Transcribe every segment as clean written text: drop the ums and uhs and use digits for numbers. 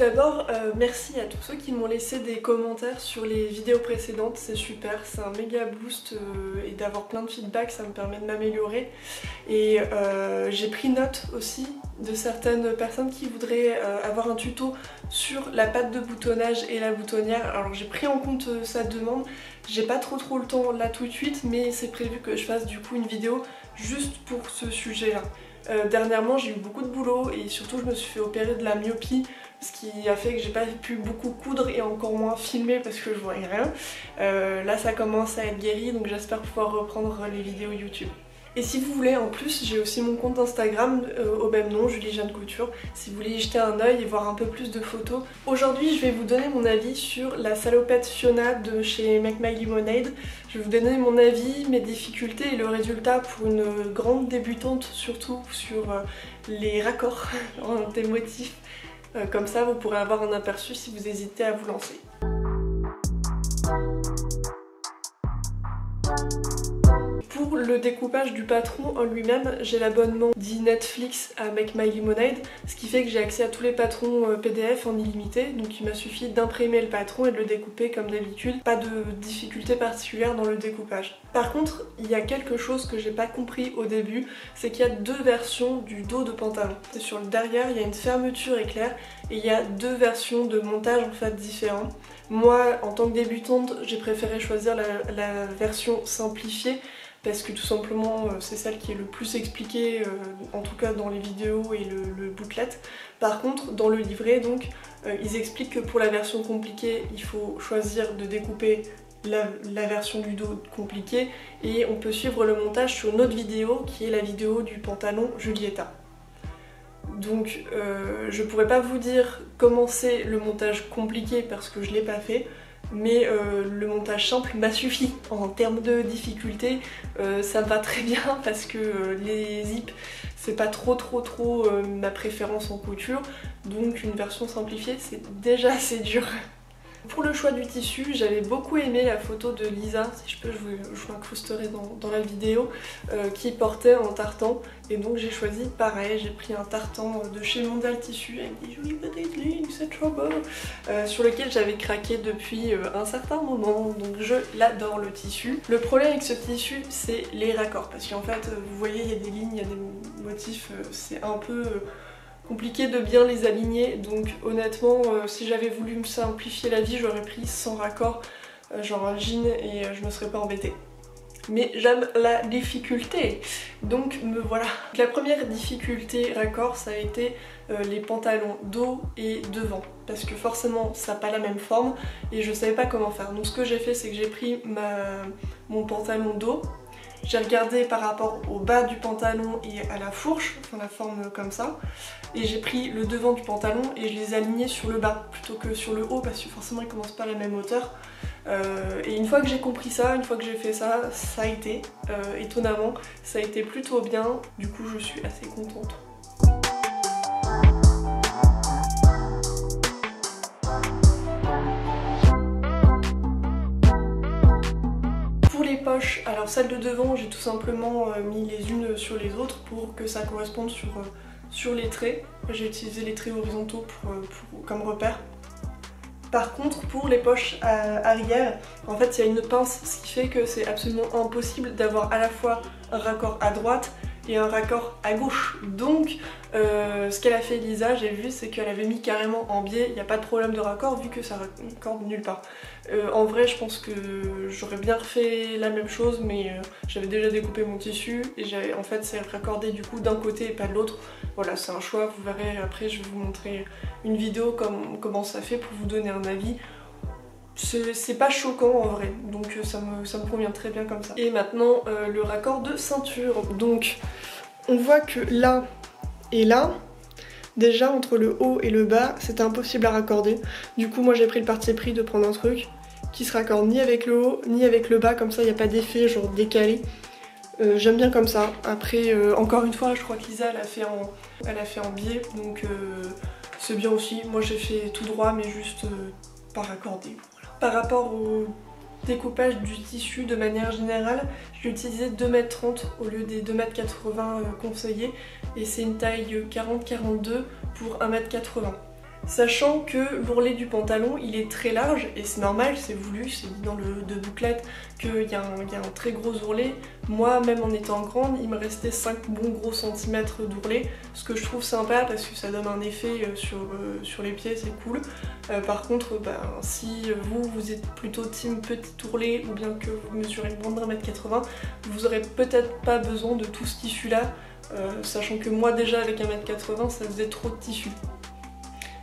d'abord, merci à tous ceux qui m'ont laissé des commentaires sur les vidéos précédentes, c'est super, c'est un méga boost et d'avoir plein de feedback, ça me permet de m'améliorer. Et j'ai pris note aussi de certaines personnes qui voudraient avoir un tuto sur la patte de boutonnage et la boutonnière. Alors j'ai pris en compte sa demande, j'ai pas trop le temps là tout de suite, mais c'est prévu que je fasse du coup une vidéo juste pour ce sujet là. Dernièrement j'ai eu beaucoup de boulot et surtout je me suis fait opérer de la myopie, ce qui a fait que j'ai pas pu beaucoup coudre et encore moins filmer parce que je voyais rien. Là ça commence à être guéri, donc j'espère pouvoir reprendre les vidéos YouTube. Et si vous voulez, en plus, j'ai aussi mon compte Instagram au même nom, Julie Jeanne Couture, si vous voulez y jeter un œil et voir un peu plus de photos. Aujourd'hui, je vais vous donner mon avis sur la salopette Fiona de chez Make My Lemonade. Je vais vous donner mon avis, mes difficultés et le résultat pour une grande débutante, surtout sur les raccords des motifs. Comme ça, vous pourrez avoir un aperçu si vous hésitez à vous lancer. Pour le découpage du patron en lui-même, j'ai l'abonnement dit Netflix à Make My Lemonade, ce qui fait que j'ai accès à tous les patrons PDF en illimité, donc il m'a suffi d'imprimer le patron et de le découper comme d'habitude, pas de difficulté particulière dans le découpage. Par contre, il y a quelque chose que j'ai pas compris au début, c'est qu'il y a deux versions du dos de pantalon. Sur le derrière, il y a une fermeture éclair et il y a deux versions de montage en fait différents. Moi, en tant que débutante, j'ai préféré choisir la version simplifiée parce que tout simplement c'est celle qui est le plus expliquée, en tout cas dans les vidéos et le booklet. Par contre, dans le livret, donc, ils expliquent que pour la version compliquée, il faut choisir de découper la version du dos compliquée et on peut suivre le montage sur une autre vidéo qui est la vidéo du pantalon Julieta. Donc je pourrais pas vous dire comment c'est le montage compliqué parce que je l'ai pas fait, mais le montage simple m'a suffi. En termes de difficulté, ça me va très bien parce que les zips c'est pas trop ma préférence en couture, donc une version simplifiée c'est déjà assez dur. Pour le choix du tissu, j'avais beaucoup aimé la photo de Lisa, si je peux je vous incrusterai dans la vidéo, qui portait un tartan, et donc j'ai choisi pareil, j'ai pris un tartan de chez Mondial Tissu avec des jolies petites lignes, c'est trop beau, sur lequel j'avais craqué depuis un certain moment, donc je l'adore le tissu. Le problème avec ce tissu, c'est les raccords, parce qu'en fait, vous voyez, il y a des lignes, il y a des motifs, c'est un peu compliqué de bien les aligner, donc honnêtement si j'avais voulu me simplifier la vie j'aurais pris sans raccord, genre un jean, et je me serais pas embêtée. Mais j'aime la difficulté, donc me voilà. La première difficulté raccord ça a été les pantalons dos et devant, parce que forcément ça n'a pas la même forme et je savais pas comment faire. Donc ce que j'ai fait c'est que j'ai pris mon pantalon dos, j'ai regardé par rapport au bas du pantalon et à la fourche, enfin la forme comme ça, et j'ai pris le devant du pantalon et je les ai alignés sur le bas plutôt que sur le haut parce que forcément ils commencent pas à la même hauteur. Et une fois que j'ai compris ça, une fois que j'ai fait ça, ça a été, étonnamment, ça a été plutôt bien, du coup je suis assez contente. Poches, alors celle de devant j'ai tout simplement mis les unes sur les autres pour que ça corresponde sur les traits. J'ai utilisé les traits horizontaux comme repère. Par contre pour les poches arrière, en fait il y a une pince, ce qui fait que c'est absolument impossible d'avoir à la fois un raccord à droite et un raccord à gauche. Donc ce qu'elle a fait Lisa, j'ai vu, c'est qu'elle avait mis carrément en biais, il n'y a pas de problème de raccord vu que ça raccorde nulle part. En vrai je pense que j'aurais bien refait la même chose, mais j'avais déjà découpé mon tissu et en fait c'est raccordé du coup d'un côté et pas de l'autre. Voilà, c'est un choix, vous verrez après, je vais vous montrer une vidéo comment ça fait pour vous donner un avis. C'est pas choquant en vrai, donc ça me convient très bien comme ça. Et maintenant le raccord de ceinture. Donc on voit que là et là, déjà entre le haut et le bas c'était impossible à raccorder. Du coup moi j'ai pris le parti pris de prendre un truc qui se raccorde ni avec le haut ni avec le bas, comme ça il n'y a pas d'effet genre décalé. J'aime bien comme ça. Après encore une fois je crois que Lisa elle a fait en biais, donc c'est bien aussi. Moi j'ai fait tout droit mais juste pas raccordé. Par rapport au découpage du tissu de manière générale, j'ai utilisé 2,30 m au lieu des 2,80 m conseillés et c'est une taille 40-42 pour 1,80 m. Sachant que l'ourlet du pantalon il est très large et c'est normal, c'est voulu, c'est dit dans le de bouclette qu'il y a un très gros ourlet. Moi même en étant grande il me restait 5 bons gros centimètres d'ourlet, ce que je trouve sympa parce que ça donne un effet sur les pieds, c'est cool. Par contre si vous êtes plutôt team petit ourlet ou bien que vous mesurez moins de 1m80, vous aurez peut-être pas besoin de tout ce tissu là, sachant que moi déjà avec 1m80 ça faisait trop de tissu.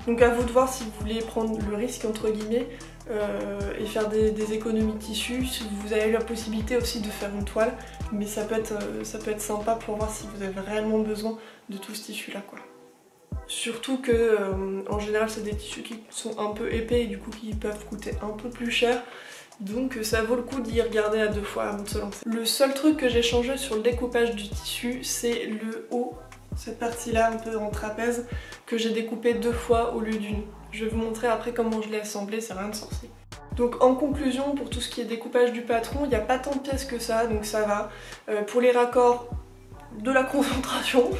Donc à vous de voir si vous voulez prendre le risque entre guillemets et faire des économies de tissu. Vous avez la possibilité aussi de faire une toile, mais ça peut être sympa pour voir si vous avez réellement besoin de tout ce tissu là quoi. Surtout que en général c'est des tissus qui sont un peu épais et du coup qui peuvent coûter un peu plus cher. Donc ça vaut le coup d'y regarder à 2 fois avant de se lancer. Le seul truc que j'ai changé sur le découpage du tissu, c'est le haut. Cette partie là un peu en trapèze que j'ai découpé 2 fois au lieu d'une. Je vais vous montrer après comment je l'ai assemblé, c'est rien de sorcier. Donc en conclusion, pour tout ce qui est découpage du patron, il n'y a pas tant de pièces que ça, donc ça va. Pour les raccords, de la concentration,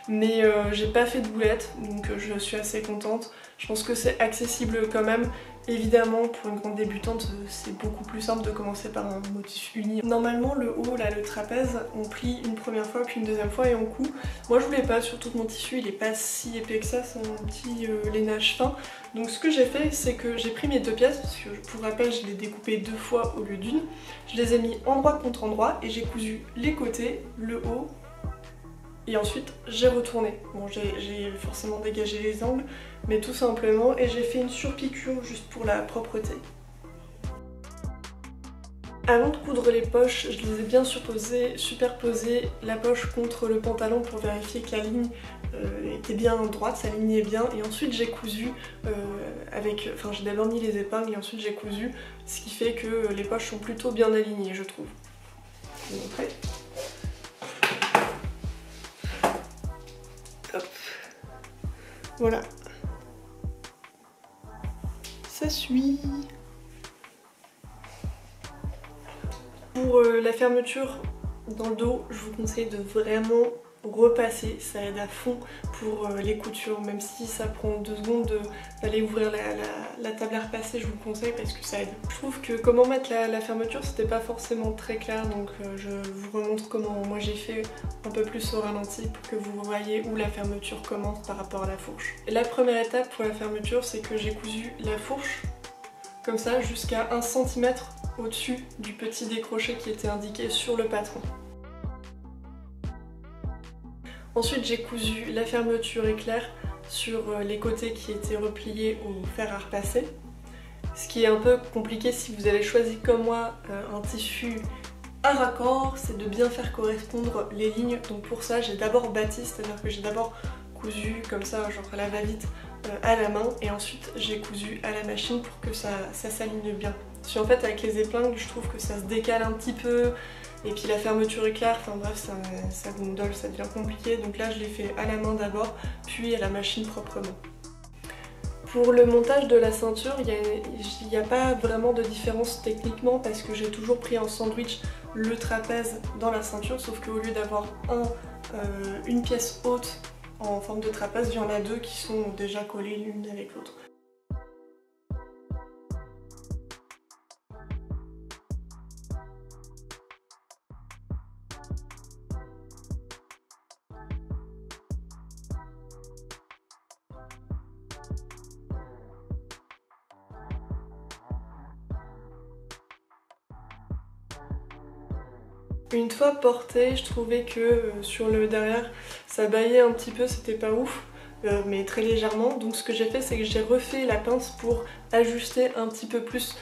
mais j'ai pas fait de boulettes, donc je suis assez contente. Je pense que c'est accessible quand même. Évidemment, pour une grande débutante, c'est beaucoup plus simple de commencer par un motif uni. Normalement, le haut, là, le trapèze, on plie une première fois, puis une deuxième fois et on coud. Moi, je voulais pas, surtout que mon tissu, il est pas si épais que ça, c'est un petit lainage fin. Donc ce que j'ai fait, c'est que j'ai pris mes 2 pièces, parce que pour rappel, je les ai découpées 2 fois au lieu d'une. Je les ai mis endroit contre endroit et j'ai cousu les côtés, le haut, et ensuite j'ai retourné. Bon, j'ai forcément dégagé les angles, mais tout simplement, et j'ai fait une surpiqûre juste pour la propreté. Avant de coudre les poches, je les ai bien superposées la poche contre le pantalon pour vérifier que la ligne était bien droite, s'alignait bien, et ensuite j'ai cousu j'ai d'abord mis les épingles et ensuite j'ai cousu, ce qui fait que les poches sont plutôt bien alignées, je trouve. Je vais vous montrer. Hop. Voilà. Ça suit. Pour la fermeture dans le dos, je vous conseille de vraiment repasser, ça aide à fond pour les coutures, même si ça prend 2 secondes d'aller ouvrir la table à repasser, je vous le conseille parce que ça aide. Je trouve que comment mettre la fermeture, c'était pas forcément très clair, donc je vous remontre comment moi j'ai fait un peu plus au ralenti pour que vous voyez où la fermeture commence par rapport à la fourche. Et la première étape pour la fermeture, c'est que j'ai cousu la fourche comme ça jusqu'à 1 cm au-dessus du petit décroché qui était indiqué sur le patron. Ensuite j'ai cousu la fermeture éclair sur les côtés qui étaient repliés au fer à repasser. Ce qui est un peu compliqué si vous avez choisi comme moi un tissu à raccord, c'est de bien faire correspondre les lignes. Donc pour ça j'ai d'abord bâti, c'est-à-dire que j'ai d'abord cousu comme ça, genre à la va-vite à la main, et ensuite j'ai cousu à la machine pour que ça s'aligne bien. Parce qu'en fait avec les épingles je trouve que ça se décale un petit peu, et puis la fermeture éclair, enfin bref ça gondole, ça devient compliqué, donc là je l'ai fait à la main d'abord, puis à la machine proprement. Pour le montage de la ceinture, il n'y a pas vraiment de différence techniquement parce que j'ai toujours pris en sandwich le trapèze dans la ceinture, sauf qu'au lieu d'avoir une pièce haute en forme de trapèze, il y en a 2 qui sont déjà collées l'une avec l'autre. Une fois porté, je trouvais que sur le derrière, ça baillait un petit peu, c'était pas ouf, mais très légèrement. Donc ce que j'ai fait, c'est que j'ai refait la pince pour ajuster un petit peu plus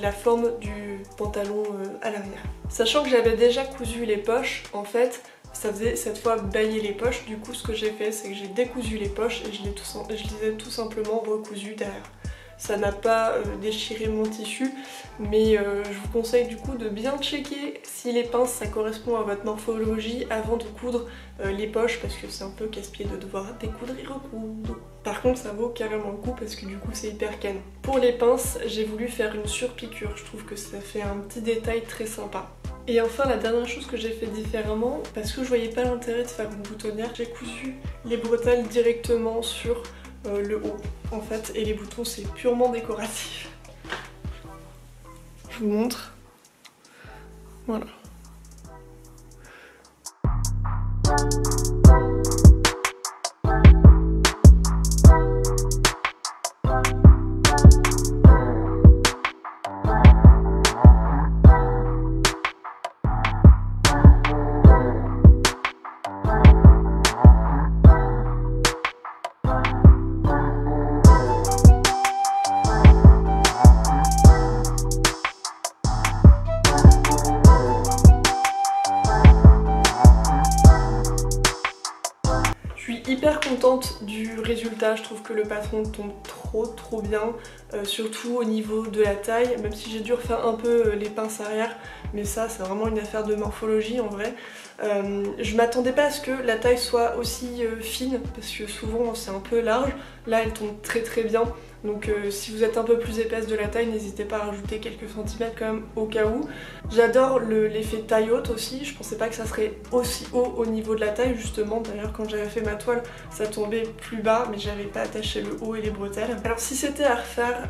la forme du pantalon à l'arrière. Sachant que j'avais déjà cousu les poches, en fait, ça faisait cette fois bailler les poches. Du coup, ce que j'ai fait, c'est que j'ai décousu les poches et je les ai tout simplement recousues derrière. Ça n'a pas déchiré mon tissu, mais je vous conseille du coup de bien checker si les pinces ça correspond à votre morphologie avant de coudre les poches, parce que c'est un peu casse-pied de devoir découdre et recoudre. Par contre ça vaut carrément le coup parce que du coup c'est hyper canon. Pour les pinces, j'ai voulu faire une surpiqûre, je trouve que ça fait un petit détail très sympa. Et enfin la dernière chose que j'ai fait différemment, parce que je voyais pas l'intérêt de faire une boutonnière, j'ai cousu les bretelles directement sur le haut en fait, et les boutons c'est purement décoratif. Je vous montre. Voilà. Je suis hyper contente du résultat, je trouve que le patron tombe trop bien, surtout au niveau de la taille, même si j'ai dû refaire un peu les pinces arrière, mais ça c'est vraiment une affaire de morphologie en vrai. Je m'attendais pas à ce que la taille soit aussi fine, parce que souvent c'est un peu large, là elle tombe très bien. Donc si vous êtes un peu plus épaisse de la taille, n'hésitez pas à rajouter quelques centimètres quand même au cas où. J'adore l'effet taille haute aussi, je pensais pas que ça serait aussi haut au niveau de la taille justement. D'ailleurs quand j'avais fait ma toile, ça tombait plus bas, mais j'avais pas attaché le haut et les bretelles. Alors si c'était à refaire,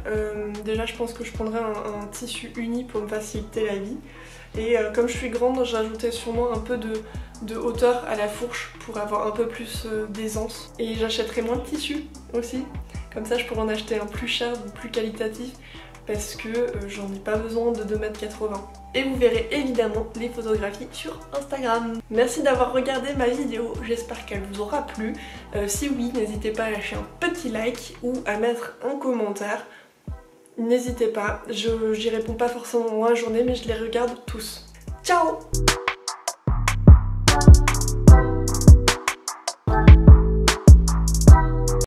déjà je pense que je prendrais un tissu uni pour me faciliter la vie. Et comme je suis grande, j'ajoutais sûrement un peu de hauteur à la fourche pour avoir un peu plus d'aisance. Et j'achèterai moins de tissu aussi. Comme ça je pourrais en acheter un plus cher, plus qualitatif, parce que j'en ai pas besoin de 2,80 m. Et vous verrez évidemment les photographies sur Instagram. Merci d'avoir regardé ma vidéo, j'espère qu'elle vous aura plu. Si oui, n'hésitez pas à lâcher un petit like ou à mettre un commentaire. N'hésitez pas, j'y réponds pas forcément dans la journée, mais je les regarde tous. Ciao!